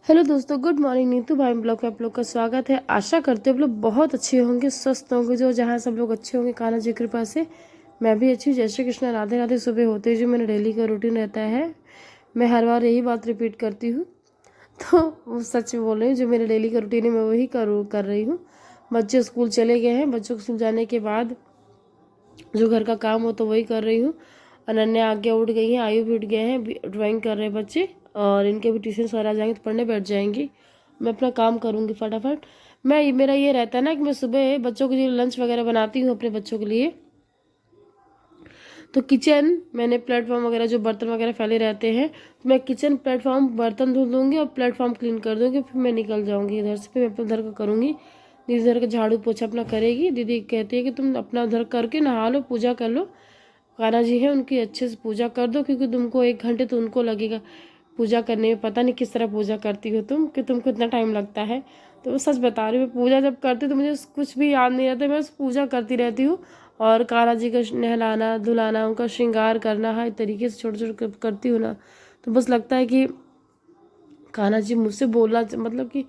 Hello दोस्तों, good morning. Neetu भाई blog में आप लोग का स्वागत है। आशा करते हो आप लोग बहुत अच्छे होंगे, स्वस्थ होंगे। जो जहाँ सब लोग अच्छे होंगे कान्हा जी की कृपा से मैं भी अच्छी हूँ। जय श्री कृष्ण, राधे राधे। सुबह होते ही जो मेरा डेली का रूटीन रहता है, मैं हर बार यही बात रिपीट करती हूँ। तो वो सच में बोल रही हूँ, जो मेरा डेली का रूटीन है मैं वही कर रही हूँ। बच्चे स्कूल चले गए हैं, बच्चों को स्कूल जाने के बाद जो घर का काम हो तो वही कर रही हूँ। अनन्या आगे उठ गई है, आयु भी उठ गए हैं, ड्राइंग कर रहे हैं बच्चे। और इनके भी ट्यूशन सर आ जाएंगे तो पढ़ने बैठ जाएंगी। मैं अपना काम करूँगी फटाफट। मेरा ये रहता है ना कि मैं सुबह बच्चों के लिए लंच वगैरह बनाती हूँ अपने बच्चों के लिए। तो किचन मैंने प्लेटफॉर्म वगैरह जो बर्तन वगैरह फैले रहते हैं, तो मैं किचन प्लेटफॉर्म बर्तन धुल दूँगी और प्लेटफॉर्म क्लीन कर दूँगी। फिर मैं निकल जाऊँगी इधर से, फिर मैं अपने उधर का करूँगी। दीदी इधर का झाड़ू पोछा अपना करेगी। दीदी कहती है कि तुम अपना उधर करके नहा लो, पूजा कर लो। कान्हा जी है, उनकी अच्छे से पूजा कर दो, क्योंकि तुमको 1 घंटे तो उनको लगेगा पूजा करने में। पता नहीं किस तरह पूजा करती हो तुम, कि तुमको इतना टाइम लगता है। तो मैं सच बता रही हूँ, पूजा जब करती हूँ तो मुझे कुछ भी याद नहीं रहता, मैं बस पूजा करती रहती हूँ। और कान्हा जी का नहलाना धुलाना, उनका श्रृंगार करना, हर तरीके से छोटे छोटे करती हूँ ना। तो बस लगता है कि कान्हा जी मुझसे बोलना, मतलब कि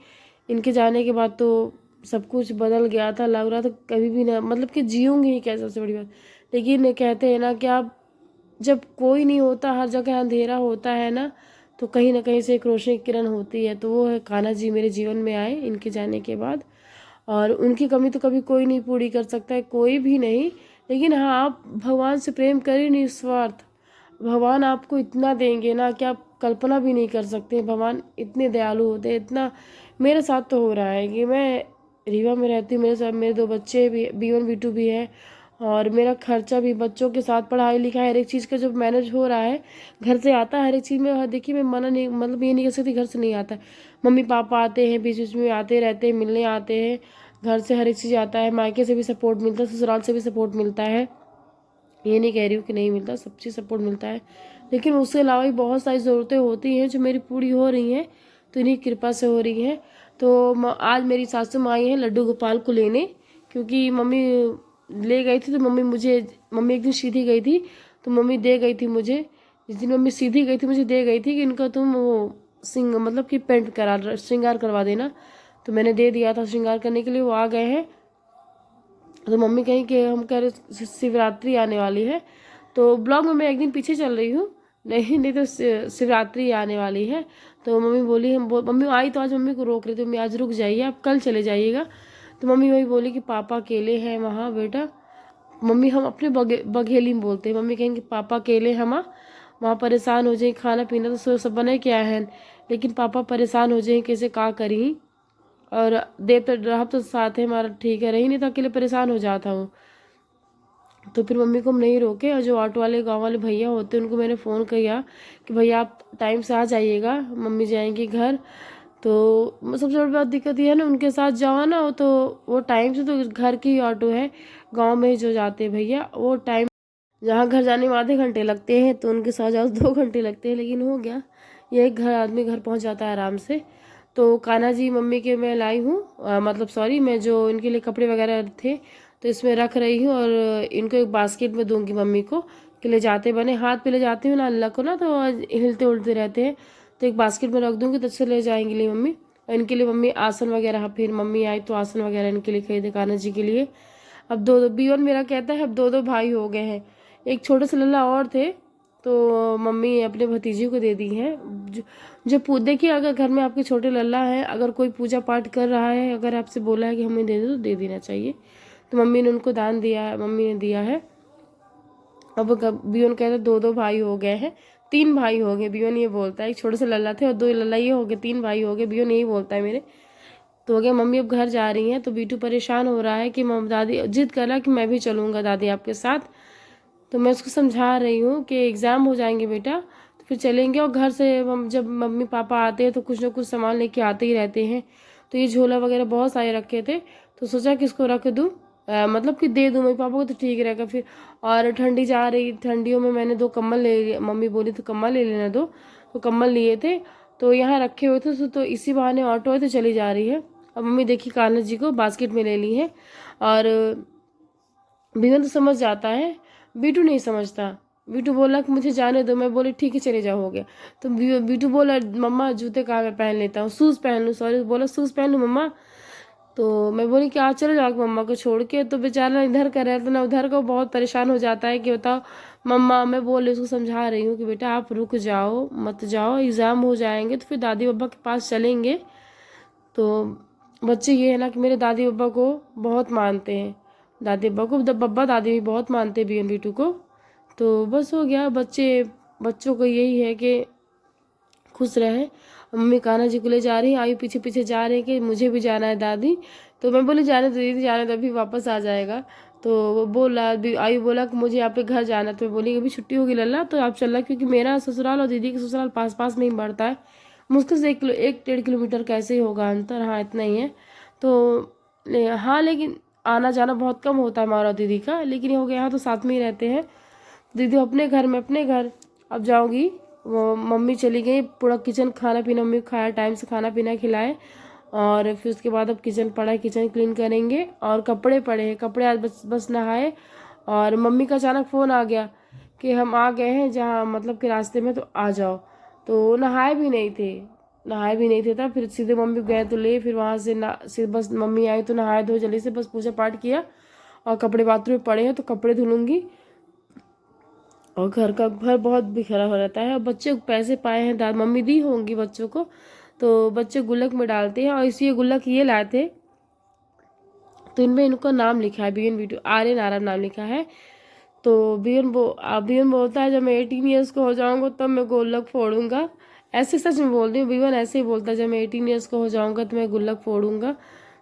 इनके जाने के बाद तो सब कुछ बदल गया था। लग रहा था कभी भी ना, मतलब कि जीऊँगी ही क्या, सबसे बड़ी बात। लेकिन कहते हैं ना कि आप जब कोई नहीं होता, हर जगह अंधेरा होता है ना, तो कहीं ना कहीं से एक रोशनी की किरण होती है। तो वो है कान्हा जी मेरे जीवन में आए इनके जाने के बाद। और उनकी कमी तो कभी कोई नहीं पूरी कर सकता है, कोई भी नहीं। लेकिन हाँ, आप भगवान से प्रेम करें निस्वार्थ। भगवान आपको इतना देंगे ना कि आप कल्पना भी नहीं कर सकते। भगवान इतने दयालु होते हैं। इतना मेरे साथ तो हो रहा है कि मैं रीवा में रहती हूँ, मेरे साथ मेरे 2 बच्चे भी, B1 B2 भी है। और मेरा खर्चा भी बच्चों के साथ, पढ़ाई लिखाई, हर एक चीज़ का जो मैनेज हो रहा है, घर से आता है हर एक चीज़ में। देखिए मैं मना नहीं, मतलब ये नहीं कर सकती घर से नहीं आता है। मम्मी पापा आते हैं, बीच बीच में आते रहते हैं, मिलने आते हैं। घर से हर एक चीज़ आता है, मायके से भी सपोर्ट मिलता है, ससुराल से भी सपोर्ट मिलता है। ये नहीं कह रही हूँ कि नहीं मिलता, सब चीज़ सपोर्ट मिलता है। लेकिन उसके अलावा भी बहुत सारी ज़रूरतें होती हैं जो मेरी पूरी हो रही हैं, तो इन्हीं की कृपा से हो रही हैं। तो आज मेरी सासू माँ आई हैं लड्डू गोपाल को लेने, क्योंकि मम्मी ले गई थी। तो मम्मी एक दिन सीधी गई थी, तो मम्मी दे गई थी मुझे। जिस दिन मम्मी सीधी गई थी मुझे दे गई थी कि इनका तुम वो मतलब कि पेंट करा, श्रृंगार करवा देना। तो मैंने दे दिया था श्रृंगार करने के लिए। वो आ गए हैं। तो मम्मी कहीं कि हम कह रहे शिवरात्रि आने वाली है, तो ब्लॉग में मैं एक दिन पीछे चल रही हूँ। नहीं नहीं, तो शिवरात्रि आने वाली है। तो मम्मी बोली, मम्मी आई तो आज मम्मी को रोक रही थी, मम्मी आज रुक जाइए, आप कल चले जाइएगा। तो मम्मी वही बोली कि पापा अकेले हैं वहाँ बेटा। मम्मी हम अपने बघेली में बोलते हैं। मम्मी कहेंगे पापा अकेले हैं वहाँ परेशान हो जाए, खाना पीना तो सब बने क्या है, लेकिन पापा परेशान हो जाए, कैसे का करी। और दे तो रहा तो साथ है हमारा, ठीक है, रही नहीं तो अकेले परेशान हो जाता हूँ। तो फिर मम्मी को हम नहीं रोके, और जो ऑटो वाले गांव वाले भैया होते हैं उनको मैंने फ़ोन किया कि भैया आप टाइम से आ जाइएगा, मम्मी जाएंगी घर। तो सबसे बड़ी बात दिक्कत ये है ना, उनके साथ जाओ ना, तो वो टाइम से, तो घर की ऑटो है, गांव में जो जाते हैं भैया, वो टाइम जहाँ घर जाने में आधे घंटे लगते हैं, तो उनके साथ जाओ 2 घंटे लगते हैं। लेकिन हो गया ये, घर आदमी घर पहुँच जाता है आराम से। तो कान्हा जी मम्मी के मैं लाई हूँ, मतलब सॉरी, मैं जो इनके लिए कपड़े वगैरह थे तो इसमें रख रही हूँ। और इनको एक बास्केट में दूंगी मम्मी को, कि ले जाते बने हाथ पे ले जाती हूँ ना अल्लाह को ना, तो हिलते उलते रहते हैं। तो एक बास्केट में रख दूंगी, तो अच्छे ले जाएंगे लिए मम्मी। और इनके लिए मम्मी आसन वगैरह, फिर मम्मी आई तो आसन वगैरह इनके लिए खरीदे कान्हा जी के लिए। अब दो दो B1 मेरा कहता है अब 2 2 भाई हो गए हैं। एक छोटे से लल्ला और थे, तो मम्मी अपने भतीजी को दे दी है। देखिए, अगर घर में आपके छोटे लल्ला है, अगर कोई पूजा पाठ कर रहा है, अगर आपसे बोला है कि हमें दे दो, तो दे देना चाहिए। तो मम्मी ने उनको दान दिया है, मम्मी ने दिया है। अब B1 कहते 2 2 भाई हो गए हैं, 3 भाई हो गए। B1 ये बोलता है, एक छोटे से लल्ला थे और 2 लल्ला ये हो गए, 3 भाई हो गए। B1 यही बोलता है मेरे। तो हो गया, मम्मी अब घर जा रही हैं। तो B2 परेशान हो रहा है कि दादी जिद कर रहा है कि मैं भी चलूँगा दादी आपके साथ। तो मैं उसको समझा रही हूँ कि एग्ज़ाम हो जाएंगे बेटा, तो फिर चलेंगे। और घर से जब मम्मी पापा आते हैं तो कुछ ना कुछ सामान लेके आते ही रहते हैं। तो ये झोला वगैरह बहुत सारे रखे थे, तो सोचा कि इसको रख दूँ, मतलब कि दे दूँ मम्मी पापा को, तो ठीक रहेगा फिर। और ठंडी जा रही, ठंडियों में मैंने 2 कम्बल ले लिए, मम्मी बोली तो कम्बल ले लेना 2। तो कम्बल लिए थे, तो यहाँ रखे हुए थे, तो इसी बहाने ऑटो है तो चली जा रही है। अब मम्मी देखी कान्हा जी को बास्केट में ले ली है। और B1 तो समझ जाता है, B2 नहीं समझता। बीटू बोला कि मुझे जाने दो। मैं बोली ठीक है चले जाओ, हो गया। तो बीटू बोला मम्मा जूते कहाँ मैं पहन लेता हूँ, शूज़ पहन लूँ, सॉरी बोला शूज़ पहन लूँ मम्मा। तो मैं बोली कि आज चले जाओ मम्मा को छोड़ के। तो बेचारा इधर का रहता ना उधर का, बहुत परेशान हो जाता है कि बताओ मम्मा, मैं बोल रही उसको समझा रही हूँ कि बेटा आप रुक जाओ, मत जाओ, एग्ज़ाम हो जाएंगे तो फिर दादी बाबा के पास चलेंगे। तो बच्चे ये है ना कि मेरे दादी बाबा को बहुत मानते हैं, दादी बाबा को बब्बा दादी भी बहुत मानते हैं बीएन बीटू को। तो बस हो गया, बच्चों को यही है कि खुश रहे। मम्मी कान्हा जी को ले जा रही है, आयु पीछे पीछे जा रहे हैं कि मुझे भी जाना है दादी। तो मैं बोली जाने दो दीदी, जाने दो, अभी वापस आ जाएगा। तो वो बोला, आयु बोला कि मुझे यहाँ पे घर जाना। तो मैं बोली अभी छुट्टी होगी लल्ला तो आप चलना, क्योंकि मेरा ससुराल और दीदी का ससुराल पास पास में ही पड़ता है, मुश्किल से 1-1.5 किलोमीटर कैसे ही होगा अंतर, हाँ इतना ही है। तो हाँ, लेकिन आना जाना बहुत कम होता है हमारा और दीदी का, लेकिन ये हो गया यहाँ तो साथ में ही रहते हैं। दीदी अपने घर में अपने घर, अब जाऊँगी। वो मम्मी चली गई, पूरा किचन खाना पीना मम्मी को खाया, टाइम से खाना पीना खिलाए। और फिर उसके बाद अब किचन पड़ा है, किचन क्लीन करेंगे। और कपड़े पड़े हैं, कपड़े आज बस नहाए। और मम्मी का अचानक फ़ोन आ गया कि हम आ गए हैं जहाँ मतलब कि रास्ते में, तो आ जाओ। तो नहाए भी नहीं थे तब, फिर सीधे मम्मी गए तो ले, फिर वहाँ से ना सीधे बस मम्मी आई तो नहाए धो जल्दी से, बस पूजा पाठ किया। और कपड़े बाथरूम में पड़े हैं तो कपड़े धुलूंगी। और घर बहुत बिखरा हो रहता है। और बच्चे पैसे पाए हैं, दाद मम्मी दी होंगी बच्चों को, तो बच्चे गुल्लक में डालते हैं। और इसलिए गुल्लक ये लाए थे, तो इनमें इनका नाम लिखा है बीएन बीटू, आर्यन आराम नाम लिखा है। तो बीएन बोलता है जब मैं 18 ईयर्स का हो जाऊंगा तब मैं गुल्लक फोड़ूंगा। ऐसे सच में बोल रही हूँ, बीवन ऐसे ही बोलता है जब मैं 18 ईयर्स का हो जाऊंगा तो मैं गुल्लक फोड़ूंगा।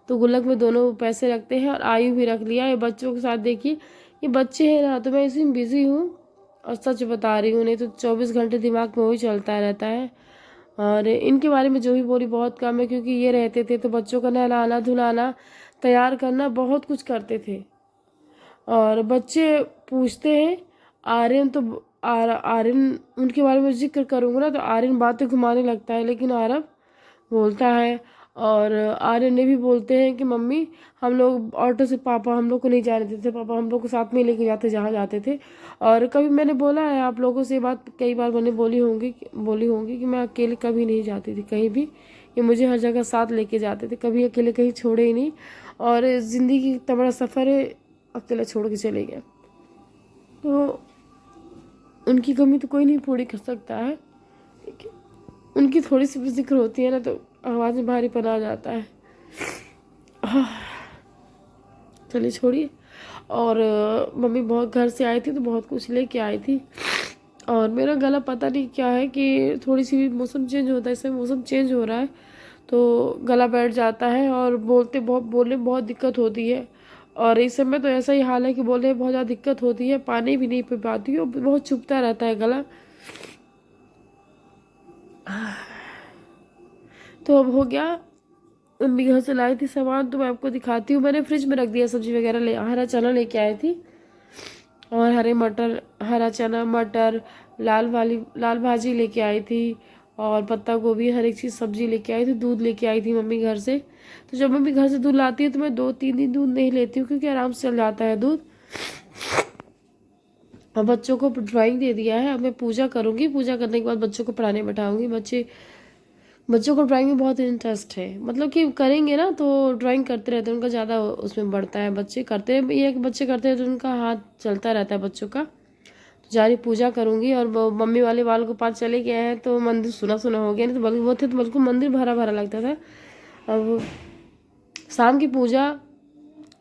तो गुल्लक में दोनों पैसे रखते हैं। और आयु भी रख लिया। ये बच्चों के साथ देखिए, ये बच्चे हैं ना, तो मैं इसी में बिजी हूँ। और सच बता रही हूँ, नहीं तो 24 घंटे दिमाग में वही चलता रहता है। और इनके बारे में जो भी बोली बहुत कम है, क्योंकि ये रहते थे तो बच्चों का नहलाना धुलाना तैयार करना बहुत कुछ करते थे। और बच्चे पूछते हैं आर्यन, तो आर्यन उनके बारे में जिक्र करूँगा ना तो आर्यन बातें घुमाने लगता है, लेकिन आरव बोलता है। और आर्यन ने भी बोलते हैं कि मम्मी हम लोग ऑटो से, पापा हम लोग को नहीं जाने देते, पापा हम लोग को साथ में लेके जाते जहाँ जाते थे। और कभी मैंने बोला है आप लोगों से, ये बात कई बार मैंने बोली होंगी कि मैं अकेले कभी नहीं जाती थी कहीं भी, ये मुझे हर जगह साथ लेके जाते थे, कभी अकेले कहीं छोड़े ही नहीं। और ज़िंदगी इतना बड़ा सफ़र है, अकेला छोड़ के चले गए। तो उनकी कमी तो कोई नहीं पूरी कर सकता है, लेकिन उनकी थोड़ी सी भी जिक्र होती है ना तो आवाज़ में भारीपन आ जाता है। चलिए छोड़िए। और मम्मी बहुत घर से आई थी तो बहुत कुछ लेके आई थी। और मेरा गला पता नहीं क्या है कि थोड़ी सी मौसम चेंज होता है, इसमें मौसम चेंज हो रहा है तो गला बैठ जाता है और बोलने में बहुत दिक्कत होती है। और इस समय तो ऐसा ही हाल है कि बोलने में बहुत ज़्यादा दिक्कत होती है, पानी भी नहीं पी पाती हूँ, बहुत चुभता रहता है गला। तो अब हो गया, मम्मी घर से लाई थी सामान तो मैं आपको दिखाती हूँ। मैंने फ्रिज में रख दिया, सब्जी वगैरह हरा चना लेके आई थी, और हरा चना, मटर, लाल भाजी लेके आई थी, और पत्ता गोभी, हर एक चीज़ सब्जी लेके आई थी। दूध लेके आई थी मम्मी घर से। तो जब मम्मी घर से दूध लाती है तो मैं 2-3 दिन दूध नहीं लेती हूँ, क्योंकि आराम से चल जाता है दूध। और बच्चों को ड्राइंग दे दिया है, अब मैं पूजा करूँगी, पूजा करने के बाद बच्चों को पढ़ाने बैठाऊँगी। बच्चों को ड्राइंग में बहुत इंटरेस्ट है, मतलब कि करेंगे ना तो ड्राइंग करते रहते हैं, उनका ज़्यादा उसमें बढ़ता है। बच्चे करते हैं, ये कि बच्चे करते हैं तो उनका हाथ चलता रहता है बच्चों का। तो जा रही पूजा करूँगी। और मम्मी वाले वाल को पास चले गए हैं तो मंदिर सुना सुना हो गया, नहीं तो बल्कि वो थे तो बिल्कुल मंदिर भरा भरा लगता था। अब शाम की पूजा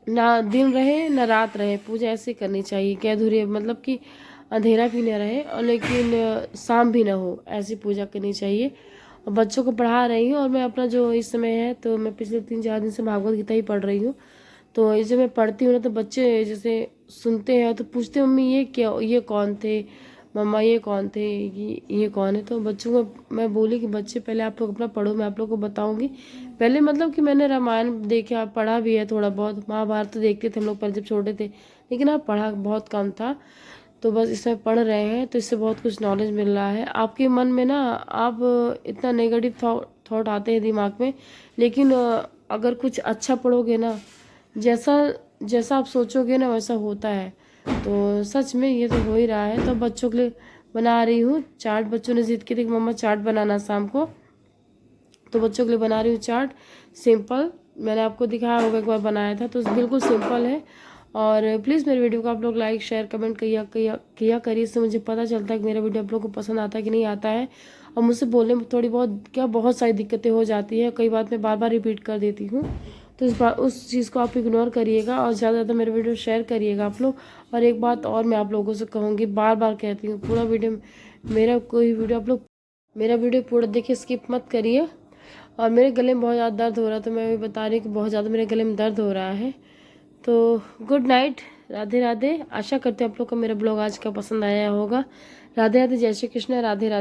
ना दिन रहे ना रात रहे, पूजा ऐसे करनी चाहिए कि अधूरी, मतलब कि अंधेरा भी ना रहे और लेकिन शाम भी ना हो, ऐसी पूजा करनी चाहिए। और बच्चों को पढ़ा रही हूँ। और मैं अपना जो इस समय है, तो मैं पिछले 3-4 दिन से भागवत गीता ही पढ़ रही हूँ। तो ये जब मैं पढ़ती हूँ ना तो बच्चे जैसे सुनते हैं तो पूछते हैं मम्मी ये क्या, ये कौन थे, मम्मा ये कौन थे, ये कौन है। तो बच्चों को मैं बोली कि बच्चे पहले आप लोग अपना पढ़ो, मैं आप लोग को बताऊंगी। पहले मतलब कि मैंने रामायण देखा पढ़ा भी है, थोड़ा बहुत महाभारत तो देखते थे हम लोग पहले जब छोटे थे, लेकिन अब पढ़ा बहुत कम था। तो बस इसमें पढ़ रहे हैं तो इससे बहुत कुछ नॉलेज मिल रहा है। आपके मन में ना, आप इतना नेगेटिव थॉट आते हैं दिमाग में, लेकिन अगर कुछ अच्छा पढ़ोगे ना, जैसा जैसा आप सोचोगे ना वैसा होता है। तो सच में ये तो हो ही रहा है। तो बच्चों के लिए बना रही हूँ चाट। बच्चों ने जिद की थी कि मम्मा चाट बनाना शाम को, तो बच्चों के लिए बना रही हूँ चाट सिंपल। मैंने आपको दिखाया होगा एक बार बनाया था, तो बिल्कुल सिंपल है। और प्लीज़ मेरे वीडियो को आप लोग लाइक शेयर कमेंट किया करिए, इससे मुझे पता चलता है कि मेरा वीडियो आप लोग को पसंद आता है कि नहीं आता है। और मुझसे बोलने में थोड़ी बहुत बहुत सारी दिक्कतें हो जाती है, कई बात मैं बार बार रिपीट कर देती हूँ, तो उस चीज़ को आप इग्नोर करिएगा और ज़्यादा ज़्यादा मेरे वीडियो शेयर करिएगा आप लोग। और एक बात और मैं आप लोगों से कहूँगी, बार बार कहती हूँ, पूरा वीडियो मेरा वीडियो पूरा देखिए, स्किप मत करिए। और मेरे गले में बहुत ज़्यादा दर्द हो रहा है, तो मैं भी बता रही हूँ कि बहुत ज़्यादा मेरे गले में दर्द हो रहा है। तो गुड नाइट, राधे राधे। आशा करते हैं आप लोग को मेरा ब्लॉग आज का पसंद आया होगा। राधे राधे, जय श्री कृष्ण, राधे राधे।